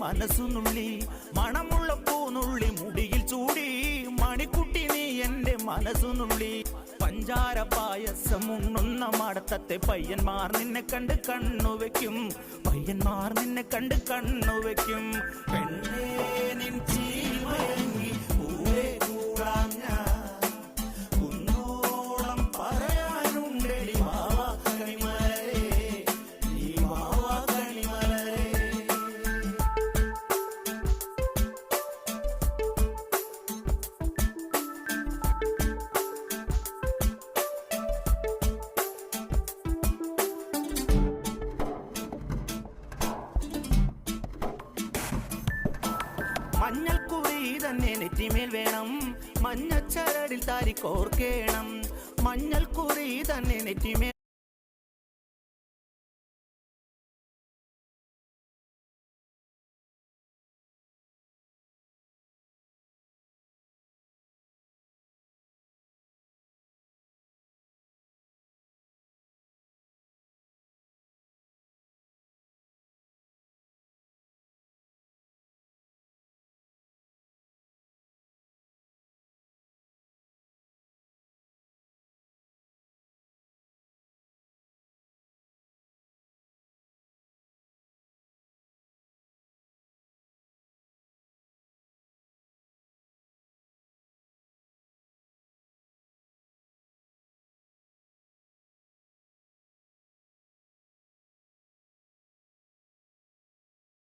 മനസ്സുനുള്ളി മണമുള്ള പൂനുള്ളി മുടിയിൽ ചൂടി മണിക്കുട്ടി നീ എന്റെ മനസ്സുനുള്ളി പഞ്ചാര പായസം ഉണ്ണുന്ന മടത്തത്തെ പയ്യന്മാർ നിന്നെ കണ്ട് കണ്ണുവെക്കും പയ്യന്മാർ നിന്നെ കണ്ട് കണ്ണുവെക്കും പെണ്ണേ നിൻ ചീമയങ്ങി പൂവേ കൂടാം ഞാൻ കുന്നോളം പറയാനുണ്ടടി വാവാ കണിമലരേ നീ വാവാ കണിമലരേ. മഞ്ഞൾക്കുറി തന്നെ നെറ്റിമേൽ വേണം മഞ്ഞച്ചരടിൽ താരി കോർക്കേണം മഞ്ഞൾക്കുറി തന്നെ നെറ്റിമേൽ